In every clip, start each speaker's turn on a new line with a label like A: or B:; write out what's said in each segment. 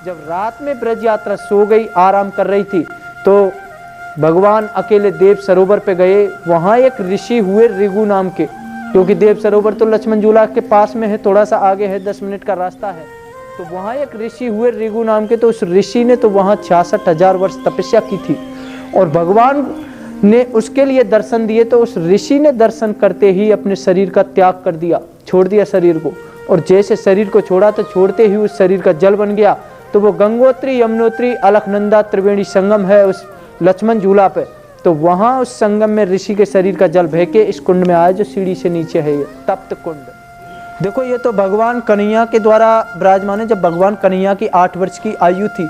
A: जब रात में ब्रज यात्रा सो गई, आराम कर रही थी, तो भगवान अकेले देव सरोवर पे गए। वहाँ एक ऋषि हुए ऋगु नाम के, क्योंकि देव सरोवर तो लक्ष्मण झूला के पास में है, थोड़ा सा आगे है, 10 मिनट का रास्ता है। तो वहाँ एक ऋषि हुए ऋगु नाम के, तो उस ऋषि ने तो वहाँ 66,000 वर्ष तपस्या की थी और भगवान ने उसके लिए दर्शन दिए। तो उस ऋषि ने दर्शन करते ही अपने शरीर का त्याग कर दिया, छोड़ दिया शरीर को, और जैसे शरीर को छोड़ा तो छोड़ते ही उस शरीर का जल बन गया। तो वो गंगोत्री, यमुनोत्री, अलकनंदा त्रिवेणी संगम है उस लक्ष्मण झूला पे। तो वहाँ उस संगम में ऋषि के शरीर का जल बह के इस कुंड में आया, जो सीढ़ी से नीचे है, ये तप्त कुंड। देखो ये तो भगवान कन्हैया के द्वारा विराजमान है। जब भगवान कन्हैया की 8 वर्ष की आयु थी,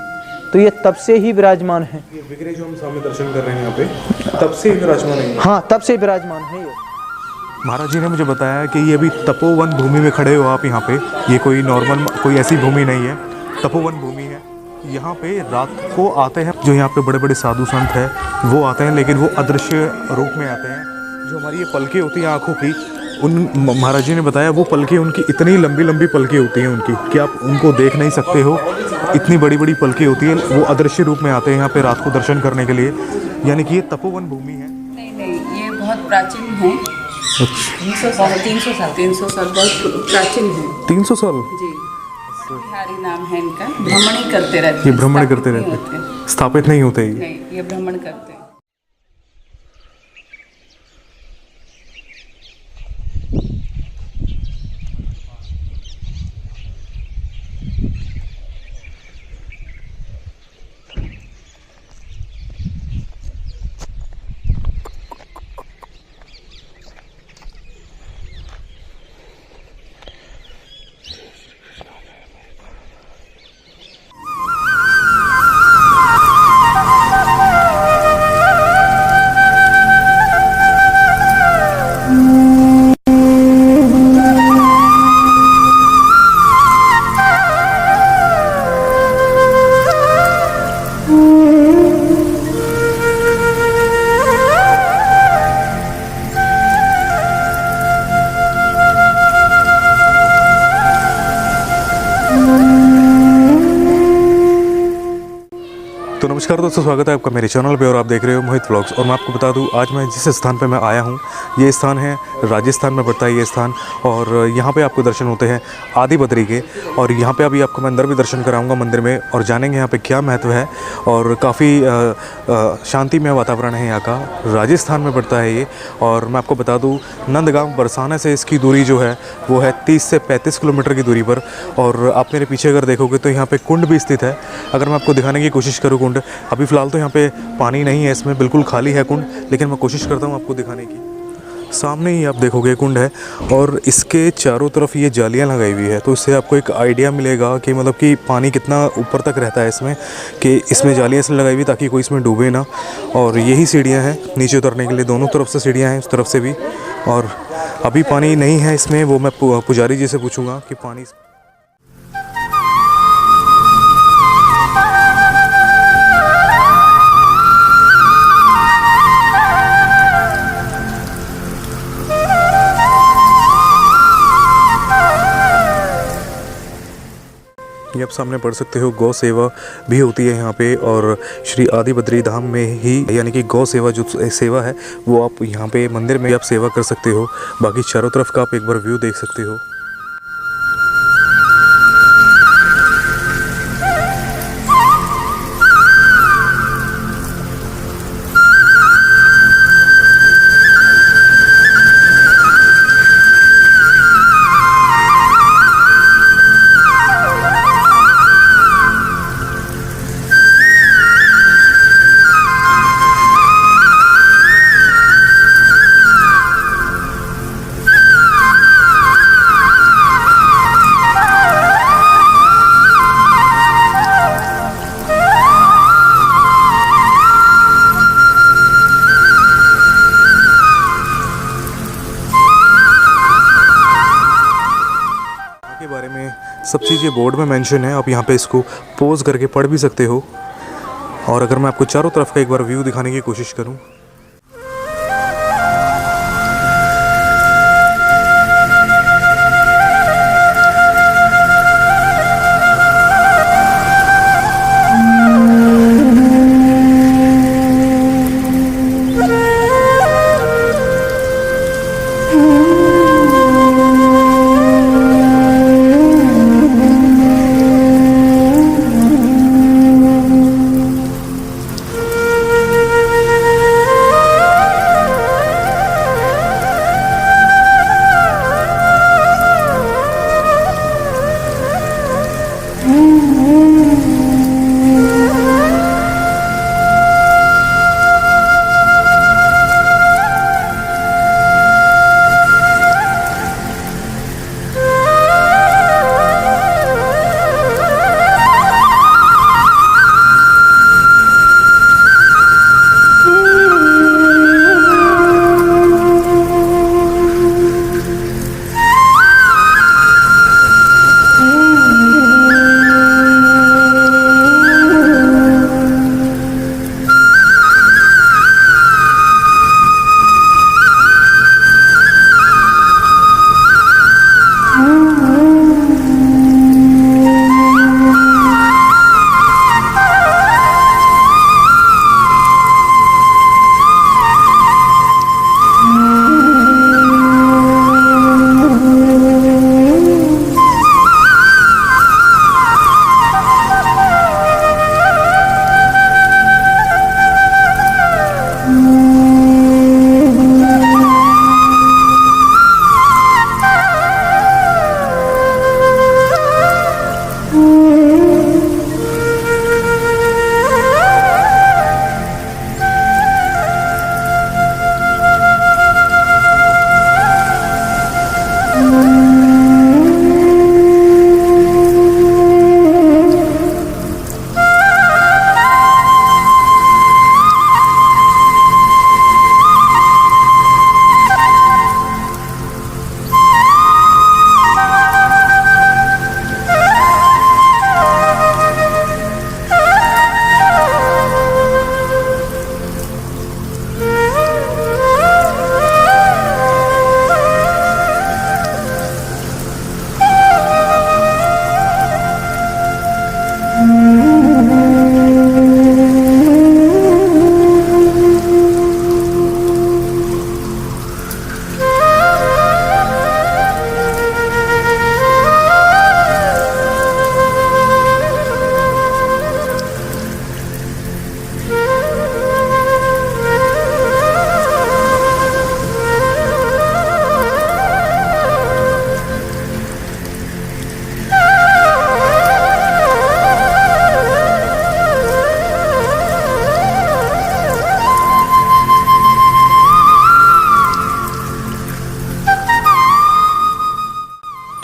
A: तो ये तब से ही विराजमान है।
B: ये विग्रह जो हम सामने दर्शन कर रहे हैं यहाँ पे, तब से ही विराजमान है।
A: हाँ, तब से विराजमान है ये।
B: महाराज जी ने मुझे बताया कि ये अभी तपोवन भूमि में खड़े हो आप यहाँ पे। ये कोई नॉर्मल, कोई ऐसी भूमि नहीं है, तपोवन भूमि है। यहाँ पे रात को आते हैं जो यहाँ पे बड़े बड़े साधु संत हैं, वो आते हैं, लेकिन वो अदृश्य रूप में आते हैं। जो हमारी ये पलकें होती हैं आँखों की, उन महाराज जी ने बताया वो पलकें उनकी इतनी लंबी लंबी पलकें होती हैं उनकी कि आप उनको देख नहीं सकते हो, इतनी बड़ी बड़ी पलकें होती हैं। वो अदृश्य रूप में आते हैं यहाँ पे रात को दर्शन करने के लिए, यानी कि ये तपोवन भूमि है।
C: नहीं, ये बहुत प्राचीन है। 300 साल बहुत प्राचीन है।
B: 300 साल
C: जी। बिहारी नाम है इनका। भ्रमण ही करते रहते,
B: ये भ्रमण करते रहते, स्थापित नहीं होते।
C: नहीं, ये भ्रमण करते हैं।
B: तो नमस्कार दोस्तों, स्वागत है आपका मेरे चैनल पे और आप देख रहे हो मोहित व्लॉग्स। और मैं आपको बता दूं, आज मैं जिस स्थान पे मैं आया हूं, ये स्थान है राजस्थान में पड़ता है ये स्थान। और यहाँ पे आपको दर्शन होते हैं आदि बद्री के। और यहाँ पे अभी आपको मैं अंदर भी दर्शन कराऊंगा मंदिर में, और जानेंगे यहाँ पे क्या महत्व है। और काफ़ी शांतिमय वातावरण है यहाँ का, राजस्थान में पड़ता है ये। और मैं आपको बता दूँ, नंदगांव बरसाना से इसकी दूरी जो है वो है 30 से 35 किलोमीटर की दूरी पर। और आप मेरे पीछे अगर देखोगे तो यहाँ पे कुंड भी स्थित है। अगर मैं आपको दिखाने की कोशिश करूँ कुंड, अभी फ़िलहाल तो यहाँ पे पानी नहीं है, इसमें बिल्कुल खाली है कुंड, लेकिन मैं कोशिश करता हूँ आपको दिखाने की। सामने ही आप देखोगे कुंड है, और इसके चारों तरफ ये जालियाँ लगाई हुई है। तो इससे आपको एक आइडिया मिलेगा कि मतलब कि पानी कितना ऊपर तक रहता है इसमें, कि इसमें जालियाँ इसलिए लगाई हुई ताकि कोई इसमें डूबे ना। और यही सीढ़ियाँ हैं नीचे उतरने के लिए, दोनों तरफ से सीढ़ियाँ हैं, उस तरफ से भी। और अभी पानी नहीं है इसमें, वो मैं पुजारी जी से पूछूँगा कि पानी। ये आप सामने पढ़ सकते हो, गौ सेवा भी होती है यहाँ पे। और श्री आदि बद्री धाम में ही, यानी कि गौ सेवा जो सेवा है वो आप यहाँ पे मंदिर में आप सेवा कर सकते हो। बाकी चारों तरफ का आप एक बार व्यू देख सकते हो। के बारे में सब चीज़ें बोर्ड में मेंशन है, आप यहाँ पे इसको पॉज करके पढ़ भी सकते हो। और अगर मैं आपको चारों तरफ का एक बार व्यू दिखाने की कोशिश करूँ, तो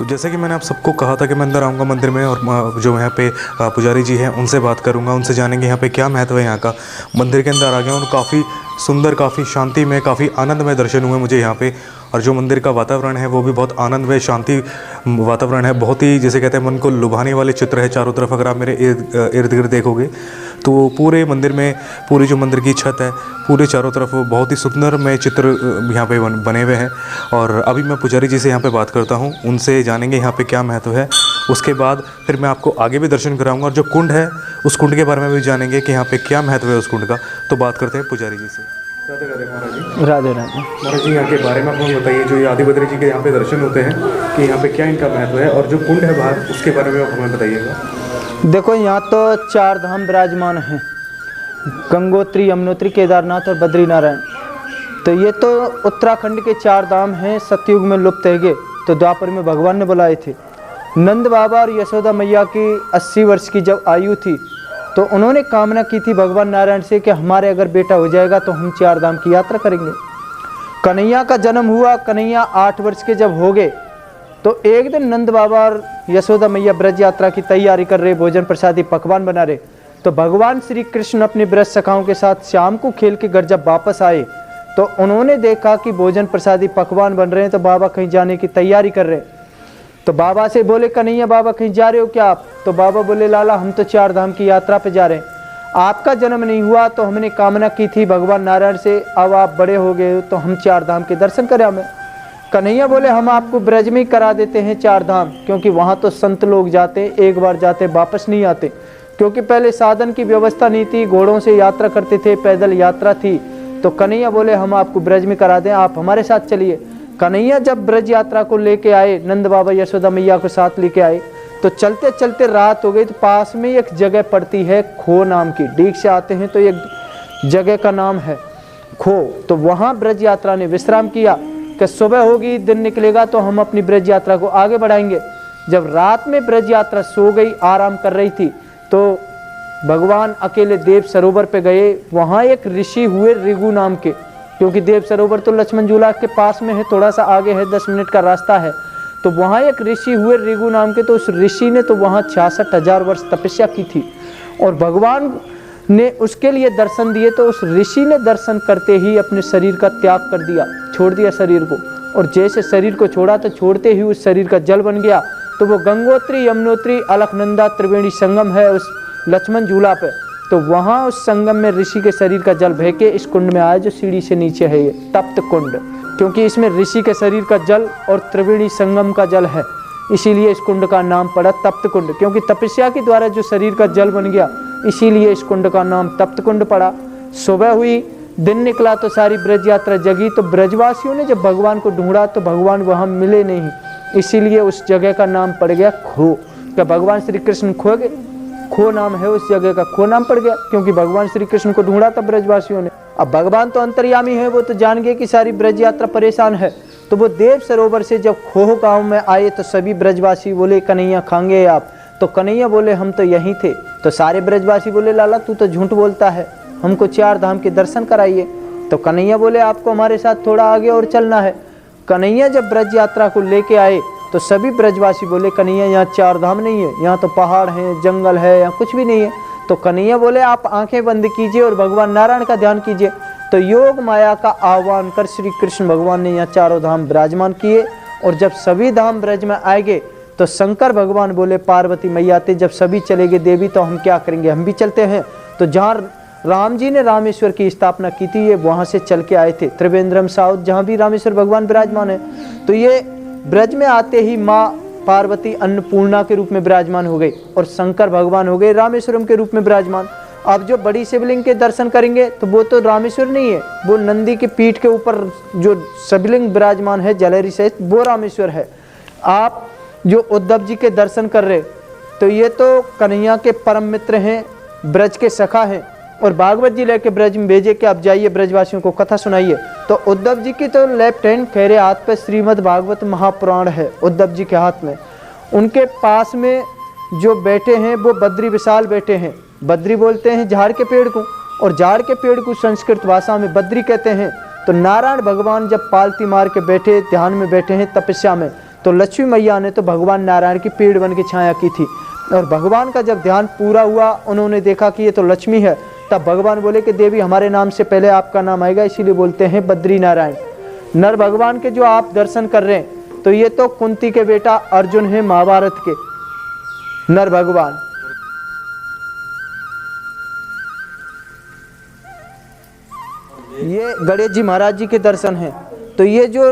B: जैसे कि मैंने आप सबको कहा था कि मैं अंदर आऊँगा मंदिर में और जो यहाँ पे पुजारी जी हैं उनसे बात करूँगा, उनसे जानेंगे यहाँ पे क्या महत्व है यहाँ का। मंदिर के अंदर आ गया और काफ़ी सुंदर, काफ़ी शांति में, काफ़ी आनंदमय दर्शन हुए मुझे यहाँ पे। और जो मंदिर का वातावरण है वो भी बहुत आनंदमय, शांति वातावरण है। बहुत ही जैसे कहते हैं मन को लुभाने वाले चित्र है चारों तरफ। अगर आप मेरे इर्द गिर्द देखोगे तो पूरे मंदिर में, पूरी जो मंदिर की छत है, पूरे चारों तरफ बहुत ही सुंदरमय चित्र यहाँ पे बने हुए हैं। और अभी मैं पुजारी जी से यहाँ पे बात करता हूँ, उनसे जानेंगे यहाँ पे क्या महत्व है। उसके बाद फिर मैं आपको आगे भी दर्शन कराऊंगा और जो कुंड है उस कुंड के बारे में भी जानेंगे कि यहाँ पे क्या महत्व है उस कुंड का। तो बात करते हैं पुजारी जी से। राधे राधे महाराज जी।
A: राधे राधे
B: महाराज जी, यहाँ के बारे में आप हमें बताइए, जो ये आदि बद्री जी के यहाँ पे दर्शन होते हैं कि यहाँ पे क्या इनका महत्व है, और जो कुंड है बाहर उसके बारे में आप हमें बताइएगा।
A: देखो, यहाँ तो 4 धाम विराजमान हैं, गंगोत्री, यमुनोत्री, केदारनाथ और बद्रीनारायण। तो ये तो उत्तराखंड के 4 धाम हैं, सतयुग में लुप्त है गए, तो द्वापर में भगवान ने बुलाए थे। नंद बाबा और यशोदा मैया की 80 वर्ष की जब आयु थी तो उन्होंने कामना की थी भगवान नारायण से कि हमारे अगर बेटा हो जाएगा तो हम 4 धाम की यात्रा करेंगे। कन्हैया का जन्म हुआ, कन्हैया 8 वर्ष के जब हो गए तो एक दिन नंद बाबा और यशोदा मैया ब्रज यात्रा की तैयारी कर रहे, भोजन प्रसादी पकवान बना रहे। तो भगवान श्री कृष्ण अपने ब्रज सखाओं के साथ शाम को खेल के घर जब वापस आए तो उन्होंने देखा कि भोजन प्रसादी पकवान बन रहे हैं, तो बाबा कहीं जाने की तैयारी कर रहे हैं। तो बाबा से बोले, कन्हैया बाबा कहीं जा रहे हो क्या आप? तो बाबा बोले, लाला हम तो 4 धाम की यात्रा पे जा रहे हैं। आपका जन्म नहीं हुआ तो हमने कामना की थी भगवान नारायण से, अब आप बड़े हो गए हो तो हम 4 धाम के दर्शन करें हमें। कन्हैया बोले, हम आपको ब्रज में ही करा देते हैं 4 धाम, क्योंकि वहाँ तो संत लोग जाते, एक बार जाते वापस नहीं आते, क्योंकि पहले साधन की व्यवस्था नहीं थी, घोड़ों से यात्रा करते थे, पैदल यात्रा थी। तो कन्हैया बोले, हम आपको ब्रज में करा दें, आप हमारे साथ चलिए। कन्हैया जब ब्रज यात्रा को लेके आए, नंद बाबा यशोदा मैया को साथ लेके आए, तो चलते चलते रात हो गई। तो पास में एक जगह पड़ती है खो नाम की, डीग से आते हैं तो एक जगह का नाम है खो। तो वहाँ ब्रज यात्रा ने विश्राम किया कि सुबह होगी, दिन निकलेगा तो हम अपनी ब्रज यात्रा को आगे बढ़ाएंगे। जब रात में ब्रज यात्रा सो गई, आराम कर रही थी, तो भगवान अकेले देव सरोवर पे गए। वहाँ एक ऋषि हुए ऋगु नाम के, क्योंकि देव सरोवर तो लक्ष्मण झूला के पास में है, थोड़ा सा आगे है, 10 मिनट का रास्ता है। तो वहाँ एक ऋषि हुए ऋगु नाम के, तो उस ऋषि ने तो वहाँ 66,000 वर्ष तपस्या की थी और भगवान ने उसके लिए दर्शन दिए। तो उस ऋषि ने दर्शन करते ही अपने शरीर का त्याग कर दिया, छोड़ दिया शरीर को, और जैसे शरीर को छोड़ा तो छोड़ते ही उस शरीर का जल बन गया। तो वो गंगोत्री, यमुनोत्री, अलकनंदा, त्रिवेणी संगम है उस लक्ष्मण झूला पे। तो वहाँ उस संगम में ऋषि के शरीर का जल बह के इस कुंड में आया, जो सीढ़ी से नीचे है, ये तप्त कुंड, क्योंकि इसमें ऋषि के शरीर का जल और त्रिवेणी संगम का जल है, इसीलिए इस कुंड का नाम पड़ा तप्त कुंड। क्योंकि तपस्या के द्वारा जो शरीर का जल बन गया, इसीलिए इस कुंड का नाम तप्त कुंड पड़ा। सुबह हुई, दिन निकला तो सारी ब्रज यात्रा जगी। तो ब्रजवासियों ने जब भगवान को ढूंढा तो भगवान वहाँ मिले नहीं, इसीलिए उस जगह का नाम पड़ गया खो। क्या भगवान श्री कृष्ण खो गए? खो नाम है उस जगह का, खो नाम पड़ गया क्योंकि भगवान श्री कृष्ण को ढूंढा था ब्रजवासियों ने। अब भगवान तो अंतर्यामी है, वो तो जान गए कि सारी ब्रज यात्रा परेशान है। तो वो देव सरोवर से जब खोह गांव में आए तो सभी ब्रजवासी बोले, कन्हैया खाएंगे आप? तो कन्हैया बोले, हम तो यहीं थे। तो सारे ब्रजवासी बोले, लाला तू तो झूठ बोलता है, हमको 4 धाम के दर्शन कराइए। तो कन्हैया बोले, आपको हमारे साथ थोड़ा आगे और चलना है। कन्हैया जब ब्रज यात्रा को लेके आए तो सभी ब्रजवासी बोले, कन्हैया यहाँ 4 धाम नहीं है, यहाँ तो पहाड़ हैं, जंगल है, यहाँ कुछ भी नहीं है। तो कन्हैया बोले, आप आंखें बंद कीजिए और भगवान नारायण का ध्यान कीजिए। तो योग माया का आह्वान कर श्री कृष्ण भगवान ने यहाँ 4 धाम विराजमान किए। और जब सभी धाम ब्रज में आएंगे तो शंकर भगवान बोले, पार्वती मैया थे, जब सभी चले गए देवी तो हम क्या करेंगे, हम भी चलते हैं। तो जहाँ राम जी ने रामेश्वर की स्थापना की थी, ये वहाँ से चल के आए थे, त्रिवेंद्रम साउथ, जहाँ भी रामेश्वर भगवान विराजमान है। तो ये ब्रज में आते ही माँ पार्वती अन्नपूर्णा के रूप में विराजमान हो गई और शंकर भगवान हो गए रामेश्वरम के रूप में विराजमान। अब जो बड़ी शिवलिंग के दर्शन करेंगे तो वो तो रामेश्वर नहीं है, वो नंदी के पीठ के ऊपर जो शिवलिंग विराजमान है जलेरी सहित वो रामेश्वर है। आप जो उद्धव जी के दर्शन कर रहे तो ये तो कन्हैया के परम मित्र हैं, ब्रज के सखा हैं और भागवत जी लेके ब्रज में भेजे कि आप जाइए ब्रजवासियों को कथा सुनाइए। तो उद्धव जी की तो लेफ्ट हैंड खैरे हाथ पे श्रीमद् भागवत महापुराण है उद्धव जी के हाथ में। उनके पास में जो बैठे हैं वो बद्री विशाल बैठे हैं। बद्री बोलते हैं झाड़ के पेड़ को और झाड़ के पेड़ को संस्कृत भाषा में बद्री कहते हैं। तो नारायण भगवान जब पालती मार के बैठे ध्यान में बैठे हैं तपस्या में, तो लक्ष्मी मैया ने तो भगवान नारायण की पेड़ बन के छाया की थी और भगवान का जब ध्यान पूरा हुआ उन्होंने देखा कि ये तो लक्ष्मी है, तब भगवान बोले कि देवी हमारे नाम से पहले आपका नाम आएगा, इसीलिए बोलते हैं बद्री नारायण। नर भगवान के जो आप दर्शन कर रहे हैं तो ये तो कुंती के बेटा अर्जुन है, महाभारत के नर भगवान। ये गणेश जी महाराज जी के दर्शन हैं। तो ये जो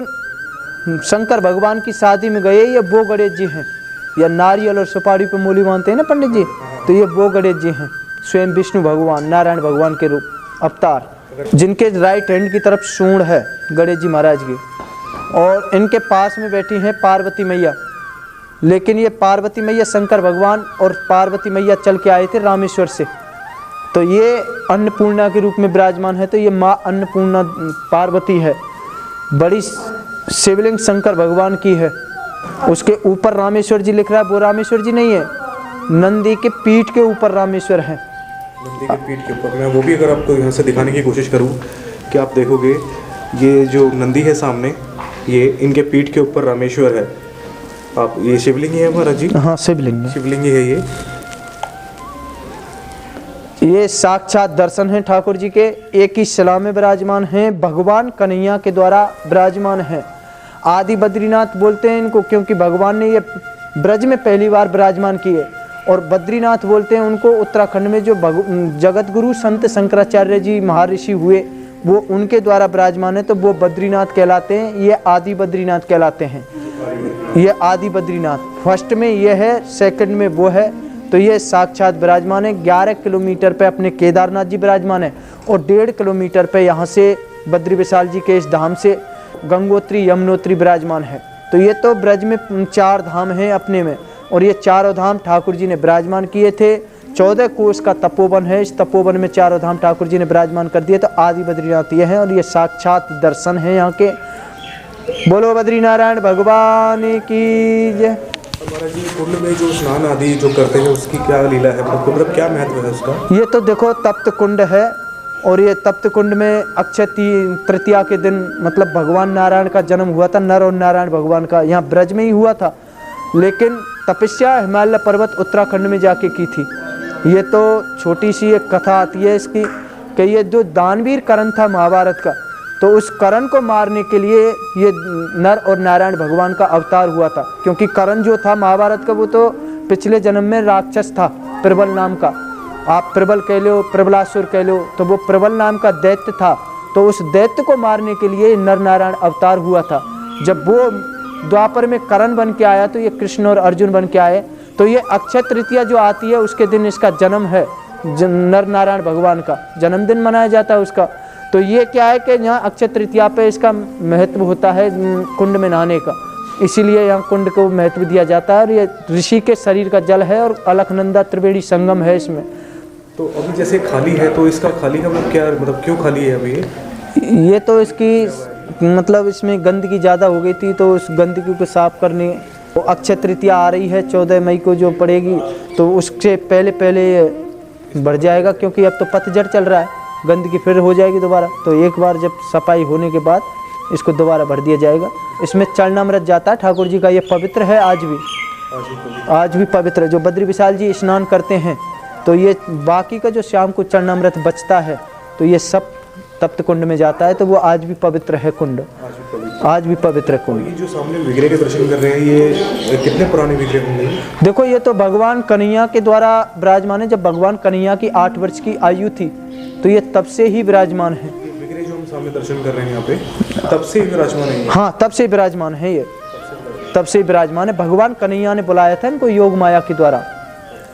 A: शंकर भगवान की शादी में गए ये वो गणेश जी हैं, या नारियल और सुपारी पे मूली मानते हैं ना पंडित जी, तो ये वो गणेश जी हैं, स्वयं विष्णु भगवान नारायण भगवान के रूप अवतार, जिनके राइट हैंड की तरफ सूंड है गणेश जी महाराज की। और इनके पास में बैठी हैं पार्वती मैया, लेकिन ये पार्वती मैया शंकर भगवान और पार्वती मैया चल के आए थे रामेश्वर से, तो ये अन्नपूर्णा के रूप में विराजमान है। तो ये माँ अन्नपूर्णा पार्वती है, बड़ी शिवलिंग शंकर भगवान की है। उसके ऊपर रामेश्वर जी लिख रहा है, वो रामेश्वर जी नहीं है, नंदी के पीठ के ऊपर रामेश्वर है।
B: नंदी के पीठ के ऊपर, मैं वो भी अगर आपको यहाँ से दिखाने की कोशिश करूँ कि आप देखोगे ये जो नंदी है सामने, ये इनके पीठ के ऊपर रामेश्वर है। आप ये शिवलिंग है महाराज जी?
A: हाँ शिवलिंग है,
B: शिवलिंग है
A: ये साक्षात दर्शन है ठाकुर जी के, एक ही शिला में विराजमान हैं, भगवान कन्हैया के द्वारा विराजमान है। आदि बद्रीनाथ बोलते हैं इनको क्योंकि भगवान ने ये ब्रज में पहली बार विराजमान किए, और बद्रीनाथ बोलते हैं उनको उत्तराखंड में जो जगत गुरु संत शंकराचार्य जी महर्षि हुए वो उनके द्वारा विराजमान है, तो वो बद्रीनाथ कहलाते हैं, ये आदि बद्रीनाथ कहलाते हैं। ये आदि बद्रीनाथ फर्स्ट में ये है, सेकंड में वो है, तो ये साक्षात विराजमान है। 11 किलोमीटर पे अपने केदारनाथ जी विराजमान है और 1.5 किलोमीटर पे यहाँ से बद्री विशाल जी के इस धाम से गंगोत्री यमुनोत्री विराजमान है। तो ये तो ब्रज में 4 धाम हैं अपने में, और ये चारों धाम ठाकुर जी ने विराजमान किए थे। 14 कोस का तपोवन है, इस तपोवन में चारों धाम ठाकुर जी ने विराजमान कर दिए। तो आदि बद्रीनाथ ये है और ये साक्षात दर्शन है यहाँ के। बोलो बद्री नारायण भगवान की जय।
B: महाराज जी कुंड में जो स्नान आदि जो करते हैं उसकी क्या लीला है, मतलब क्या महत्व है उसका?
A: ये तो देखो तप्त कुंड है, और ये तप्त कुंड में अक्षय तृतीया के दिन मतलब भगवान नारायण का जन्म हुआ था, नर और नारायण भगवान का यहाँ ब्रज में ही हुआ था, लेकिन तपस्या हिमालय पर्वत उत्तराखंड में जाके की थी। ये तो छोटी सी एक कथा आती है इसकी कि ये जो दानवीर कर्ण था महाभारत का, तो उस कर्ण को मारने के लिए ये नर और नारायण भगवान का अवतार हुआ था, क्योंकि कर्ण जो था महाभारत का वो तो पिछले जन्म में राक्षस था प्रबल नाम का, आप प्रबल कह लो प्रबलासुर कह लो, तो वो प्रबल नाम का दैत्य था। तो उस दैत्य को मारने के लिए नर नारायण अवतार हुआ था। जब वो द्वापर में कर्ण बन के आया तो ये कृष्ण और अर्जुन बन के आए। तो ये अक्षय तृतीया जो आती है उसके दिन इसका जन्म है, नर नारायण भगवान का जन्मदिन मनाया जाता है उसका। तो ये क्या है कि यहाँ अक्षय तृतीया पे इसका महत्व होता है कुंड में नहाने का, इसीलिए यहाँ कुंड को महत्व दिया जाता है। और ये ऋषि के शरीर का जल है और अलकनंदा त्रिवेणी संगम है इसमें।
B: तो अभी जैसे खाली है तो इसका खाली का मतलब क्या, मतलब क्यों खाली है अभी
A: ये तो इसकी मतलब इसमें गंदगी ज़्यादा हो गई थी, तो उस गंदगी को साफ करने तो अक्षय तृतीया आ रही है 14 मई को जो पड़ेगी, तो उससे पहले पहले बढ़ जाएगा, क्योंकि अब तो पतझड़ चल रहा है, गंदगी फिर हो जाएगी दोबारा। तो एक बार जब सफाई होने के बाद इसको दोबारा भर दिया जाएगा। इसमें चरणामृत जाता है ठाकुर जी का, ये पवित्र है आज भी पवित्र है। जो बद्री विशाल जी स्नान करते हैं तो ये बाकी का जो शाम को चरणामृत बचता है तो ये सब तप्त कुंड में जाता है, तो वो आज भी पवित्र है कुंड, आज भी पवित्र है कुंड।
B: ये जो सामने विग्रह के दर्शन कर रहे हैं ये कितने पुराने विग्रह होंगे?
A: देखो ये तो भगवान कन्हैया के द्वारा विराजमान है। जब भगवान कन्हैया की 8 वर्ष की आयु थी तो ये तब से ही विराजमान है।
B: विग्रह जो हम सामने दर्शन कर रहे हैं यहाँ पे तब से ही विराजमान है?
A: हाँ तब से विराजमान है ये। तब से विराजमान है। भगवान कन्हैया ने बुलाया था इनको योग माया के द्वारा।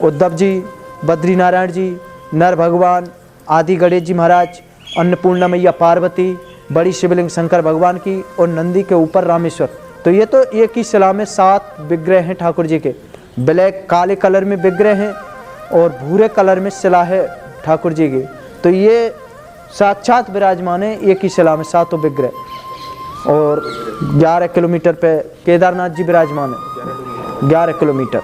A: उद्धव जी, बद्री नारायण जी, नर भगवान, आदि गणेश जी महाराज, अन्नपूर्णा मैया पार्वती, बड़ी शिवलिंग शंकर भगवान की और नंदी के ऊपर रामेश्वर। तो ये तो एक ही शिला में 7 विग्रह हैं ठाकुर जी के। ब्लैक काले कलर में विग्रह हैं और भूरे कलर में शिला है ठाकुर जी की। तो ये साक्षात विराजमान है एक ही शिला में 7 विग्रह। और 11 किलोमीटर पे केदारनाथ जी विराजमान है। 11 किलोमीटर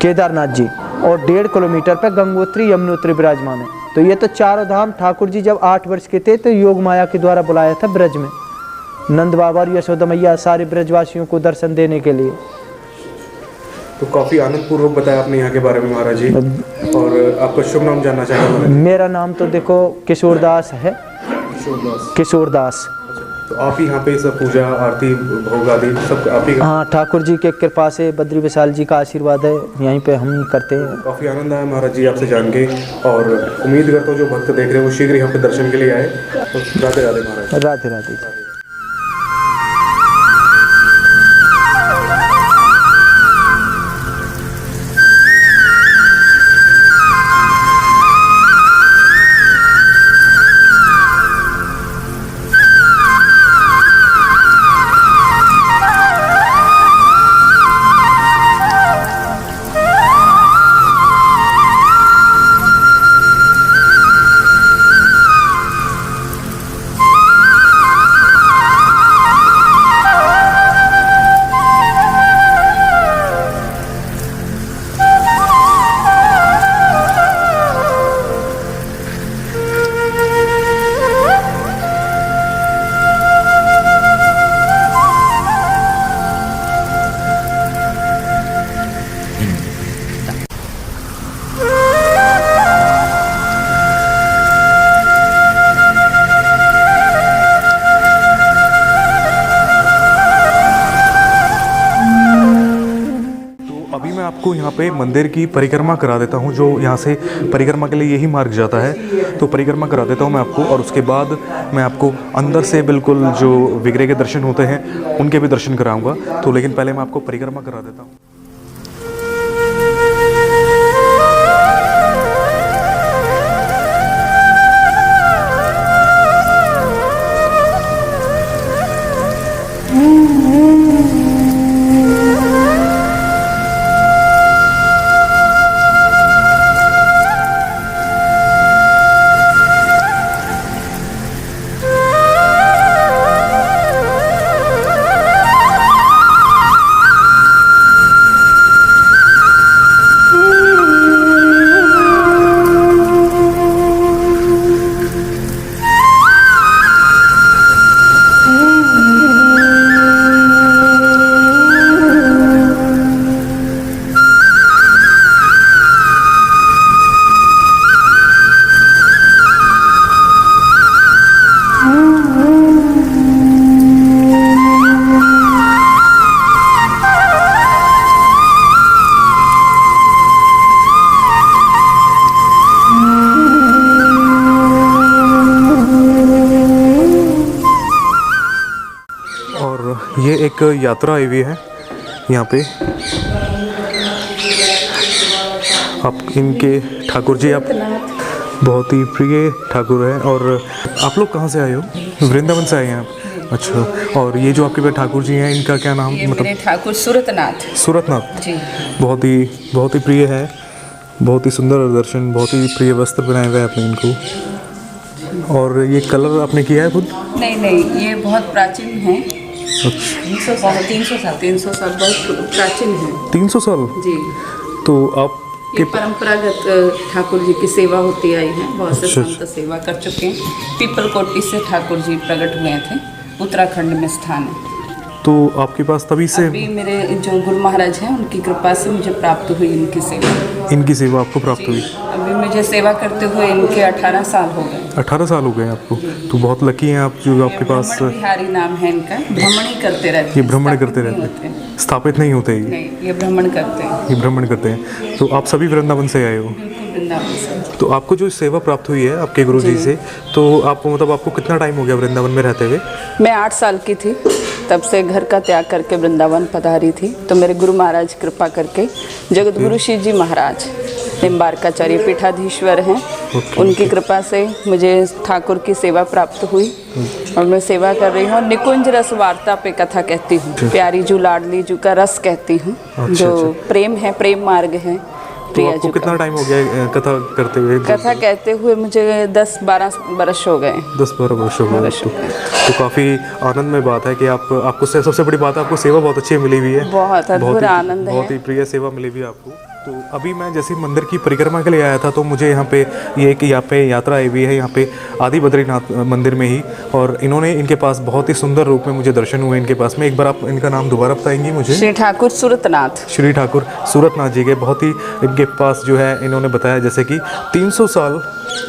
A: केदारनाथ जी और 1.5 किलोमीटर पे गंगोत्री यमुनोत्री विराजमान है। तो ये तो चारों धाम ठाकुर जी जब 8 वर्ष के थे तो योग माया के द्वारा बुलाया था ब्रज में। नंद बाबा और यशोदा मैया सारे ब्रजवासियों को दर्शन देने के लिए।
B: तो काफ़ी आनंद पूर्वक बताया आपने यहाँ के बारे में महाराज जी। और आपका शुभ नाम जानना चाहेंगे?
A: मेरा नाम तो देखो किशोरदास है। किशोरदास।
B: तो आप ही यहाँ पे सब पूजा आरती भोग आदि सब आप ही?
A: हाँ, ठाकुर जी के कृपा से बद्री विशाल जी का आशीर्वाद है, यहीं पे हम ही करते हैं।
B: काफ़ी आनंद आया महाराज जी आपसे जान के और उम्मीद करता हूँ जो भक्त देख रहे हैं वो शीघ्र यहाँ पे दर्शन के लिए आए। तो राधे राधे महाराज।
A: राधे राधे।
B: आपको यहाँ पे मंदिर की परिक्रमा करा देता हूँ, जो यहाँ से परिक्रमा के लिए यही मार्ग जाता है। तो परिक्रमा करा देता हूँ मैं आपको और उसके बाद मैं आपको अंदर से बिल्कुल जो विग्रह के दर्शन होते हैं उनके भी दर्शन कराऊंगा। तो लेकिन पहले मैं आपको परिक्रमा करा देता हूँ। ये एक यात्रा आई हुई है यहाँ पे। आप इनके ठाकुर जी आप बहुत ही प्रिय ठाकुर हैं। और आप लोग कहाँ से आए हो? वृंदावन से आए हैं आप? अच्छा। और ये जो आपके ठाकुर जी हैं इनका क्या नाम?
C: मतलब ठाकुर सूरतनाथ।
B: सूरतनाथ
C: जी।
B: बहुत ही प्रिय है, बहुत ही सुंदर दर्शन, बहुत ही प्रिय वस्त्र बनाए हुए हैं आपने इनको। और ये कलर आपने किया है खुद?
C: नहीं, ये बहुत प्राचीन है। 300 साल बहुत प्राचीन है।
B: 300 साल?
C: जी।
B: तो आप
C: ये परंपरागत ठाकुर जी की सेवा होती आई है। बहुत से संत सेवा कर चुके हैं। पीपल कोटी से ठाकुर जी प्रकट हुए थे, उत्तराखंड में स्थान है।
B: तो आपके पास तभी से?
C: अभी मेरे जो गुरु महाराज हैं उनकी कृपा से मुझे प्राप्त हुई इनकी सेवा।
B: इनकी सेवा आपको प्राप्त हुई?
C: अभी मुझे सेवा करते हुए इनके 18 साल हो गए।
B: 18 साल हो गए आपको? तो बहुत लकी हैं आप जो आपके पास।
C: बिहारी नाम है इनका। भ्रमण करते रहते।
B: ये भ्रमण करते रहते हैं, स्थापित नहीं होते?
C: नहीं, ये भ्रमण करते हैं।
B: ये भ्रमण करते हैं। तो आप सभी वृंदावन से आए हो?
C: वृंदावन से।
B: तो आपको जो सेवा प्राप्त हुई है आपके गुरु जी से, तो आपको मतलब आपको कितना टाइम हो गया वृंदावन में रहते हुए?
C: मैं 8 साल की थी तब से घर का त्याग करके वृंदावन पधारी थी। तो मेरे गुरु महाराज कृपा करके जगत गुरु शिव जी महाराज निम्बारकाचार्य पीठाधीश्वर हैं, उनकी कृपा से मुझे ठाकुर की सेवा प्राप्त हुई और मैं सेवा कर रही हूँ। निकुंज रस वार्ता पे कथा कहती हूँ, प्यारी जू लाडली जू का रस कहती हूँ, जो प्रेम है, प्रेम मार्ग है।
B: तो आपको कितना टाइम हो गया कथा करते हुए?
C: कथा कहते हुए मुझे 10-12 बरस हो गए।
B: 10-12 वर्ष हो गए। तो काफ़ी आनंद में बात है कि आपको सबसे बड़ी बात है, आपको सेवा बहुत अच्छी मिली हुई है।
C: बहुत अद्भुत आनंद है,
B: बहुत ही प्रिय सेवा मिली हुई है आपको। तो अभी मैं जैसे मंदिर की परिक्रमा के लिए आया था, तो मुझे यहाँ पे यहाँ पे यात्रा आई हुई है, यहाँ पे आदि बद्रीनाथ मंदिर में ही, और इनके पास बहुत ही सुंदर रूप में मुझे दर्शन हुए इनके पास में। एक बार आप इनका नाम दोबारा बताएंगी मुझे?
C: श्री ठाकुर सूरतनाथ।
B: श्री ठाकुर सूरतनाथ जी के बहुत ही इनके पास जो है, इन्होंने बताया जैसे कि 300 साल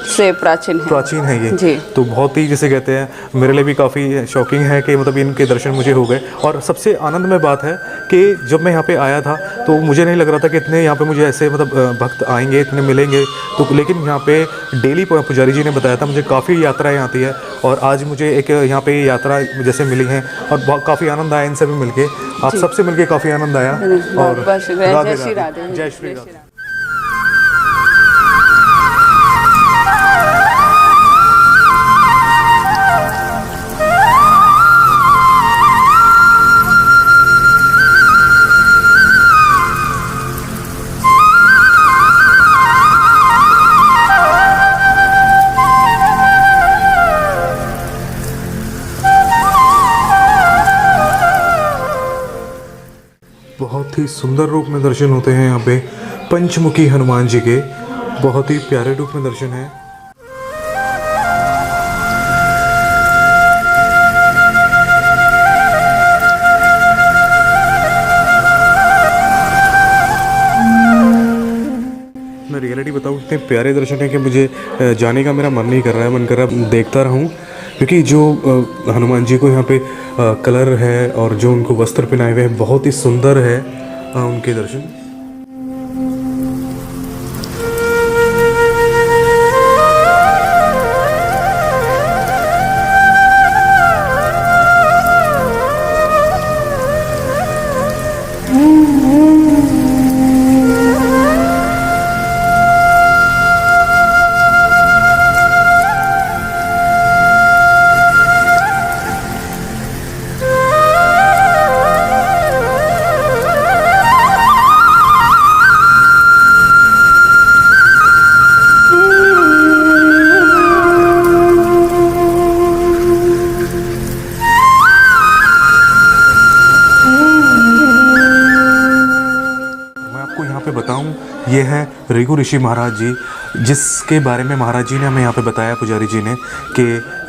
C: से प्राचीन है
B: ये
C: जी।
B: तो बहुत ही जिसे कहते हैं, मेरे लिए भी काफ़ी शॉकिंग है कि मतलब इनके दर्शन मुझे हो गए। और सबसे आनंदमय बात है कि जब मैं यहाँ पे आया था तो मुझे नहीं लग रहा था कि इतने यहाँ पे मुझे ऐसे मतलब भक्त आएंगे, इतने मिलेंगे। तो लेकिन यहाँ पे डेली पुजारी जी ने बताया था मुझे काफ़ी यात्राएं आती है, और आज मुझे एक यहाँ पे यात्रा जैसे मिली हैं और काफ़ी आनंद आया इनसे भी मिलके। आप सबसे मिलके काफ़ी आनंद आया। और
C: जय श्री राधे।
B: जय श्री राधे। बहुत ही सुंदर रूप में दर्शन होते हैं यहाँ पे पंचमुखी हनुमान जी के, बहुत ही प्यारे रूप में दर्शन है। मैं रियलिटी बताऊँ, इतने प्यारे दर्शन है कि मुझे जाने का मेरा मन नहीं कर रहा है, मन कर रहा है देखता रहूँ, क्योंकि जो हनुमान जी को यहाँ पे कलर है और जो उनको वस्त्र पहनाए हुए हैं बहुत ही सुंदर है उनके दर्शन। ये हैं ऋगु ऋषि महाराज जी, जिसके बारे में महाराज जी ने हमें यहाँ पे बताया, पुजारी जी ने, कि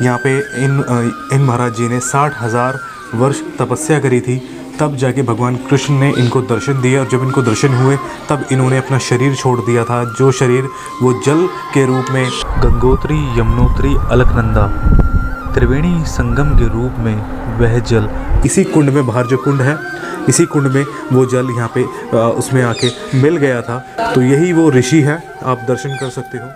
B: यहाँ पे इन महाराज जी ने 60,000 वर्ष तपस्या करी थी, तब जाके भगवान कृष्ण ने इनको दर्शन दिया। और जब इनको दर्शन हुए तब इन्होंने अपना शरीर छोड़ दिया था, जो शरीर वो जल के रूप में गंगोत्री, यमुनोत्री, अलकनंदा, त्रिवेणी संगम के रूप में वह जल इसी कुंड में, बाहर जो कुंड है इसी कुंड में वो जल यहाँ पे उसमें आके मिल गया था। तो यही वो ऋषि है, आप दर्शन कर सकते हो।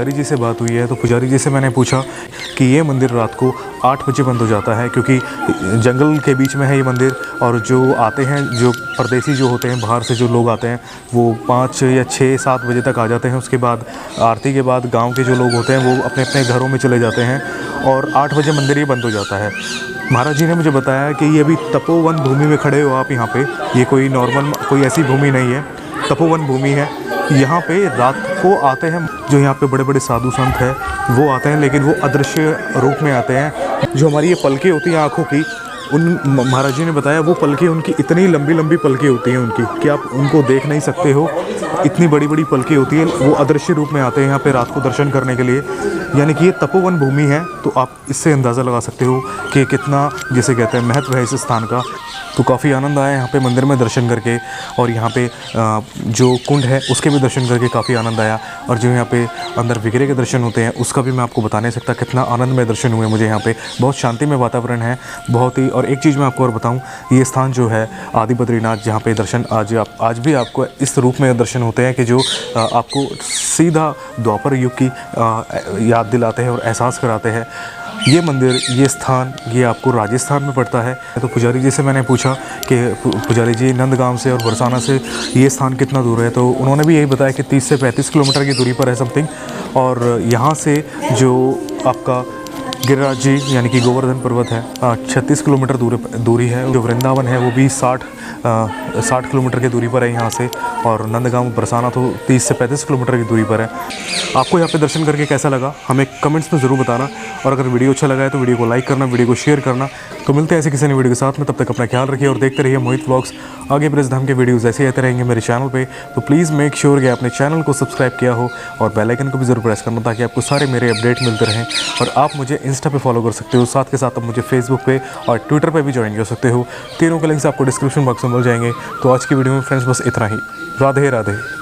B: पुजारी जी से बात हुई है, तो पुजारी जी से मैंने पूछा कि ये मंदिर रात को 8 बजे बंद हो जाता है, क्योंकि जंगल के बीच में है ये मंदिर, और जो आते हैं, जो परदेसी जो होते हैं, बाहर से जो लोग आते हैं, वो 5 या 6-7 बजे तक आ जाते हैं। उसके बाद आरती के बाद गांव के जो लोग होते हैं वो अपने अपने घरों में चले जाते हैं, और 8 बजे मंदिर ये बंद हो जाता है। महाराज जी ने मुझे बताया कि ये अभी तपोवन भूमि में खड़े हो आप यहाँ पे, ये कोई नॉर्मल कोई ऐसी भूमि नहीं है, तपोवन भूमि है। यहाँ पे रात को आते हैं जो यहाँ पे बड़े बड़े साधु संत हैं, वो आते हैं, लेकिन वो अदृश्य रूप में आते हैं। जो हमारी ये पलकें होती हैं आँखों की, उन महाराज जी ने बताया वो पलकें उनकी इतनी लंबी लंबी पलकें होती हैं उनकी कि आप उनको देख नहीं सकते हो, इतनी बड़ी बड़ी पलकें होती हैं। वो अदृश्य रूप में आते हैं यहाँ पे रात को दर्शन करने के लिए, यानी कि ये तपोवन भूमि है। तो आप इससे अंदाज़ा लगा सकते हो कि कितना, जिसे कहते हैं, महत्व है इस स्थान का। तो काफ़ी आनंद आया यहाँ पे मंदिर में दर्शन करके, और यहाँ पे जो कुंड है उसके भी दर्शन करके काफ़ी आनंद आया, और जो यहाँ पे अंदर विग्रह के दर्शन होते हैं उसका भी मैं आपको बता नहीं सकता कितना आनंदमय दर्शन हुए मुझे। यहाँ पे बहुत शांतिमय वातावरण है, बहुत ही। और एक चीज़ मैं आपको और बताऊँ, ये स्थान जो है आदि बद्रीनाथ, जहाँ पे दर्शन आज भी आपको इस रूप में दर्शन होते हैं कि जो आपको सीधा द्वापर युग की याद दिलाते हैं और एहसास कराते हैं। ये मंदिर, ये स्थान, ये आपको राजस्थान में पड़ता है। तो पुजारी जी से मैंने पूछा कि पुजारी जी, नंदगांव से और बरसाना से ये स्थान कितना दूर है, तो उन्होंने भी यही बताया कि 30 से 35 किलोमीटर की दूरी पर है समथिंग। और यहाँ से जो आपका गिरिराज जी यानी कि गोवर्धन पर्वत है 36 किलोमीटर दूरी है। जो वृंदावन है वो भी 60 किलोमीटर की दूरी पर है यहाँ से, और नंदगांव बरसाना तो 30 से 35 किलोमीटर की दूरी पर है। आपको यहाँ पे दर्शन करके कैसा लगा हमें कमेंट्स में ज़रूर बताना, और अगर वीडियो अच्छा लगा है तो वीडियो को लाइक करना, वीडियो को शेयर करना। तो मिलते हैं ऐसे किसी नई वीडियो के साथ में, तब तक अपना ख्याल रखिए और देखते रहिए मोहित व्लॉग्स। आगे ब्रजधाम के वीडियोज़ ऐसे आते रहेंगे मेरे चैनल पर, तो प्लीज़ मेक श्योर कि आपने चैनल को सब्सक्राइब किया हो और बेल आइकन को भी ज़रूर प्रेस करना, ताकि आपको सारे मेरे अपडेट मिलते रहें। और आप मुझे इंस्टा पे फॉलो कर सकते हो, साथ के साथ आप मुझे फेसबुक पे और ट्विटर पे भी ज्वाइन कर सकते हो। तीनों के लिंक्स आपको डिस्क्रिप्शन बॉक्स में मिल जाएंगे। तो आज की वीडियो में फ्रेंड्स बस इतना ही। राधे राधे।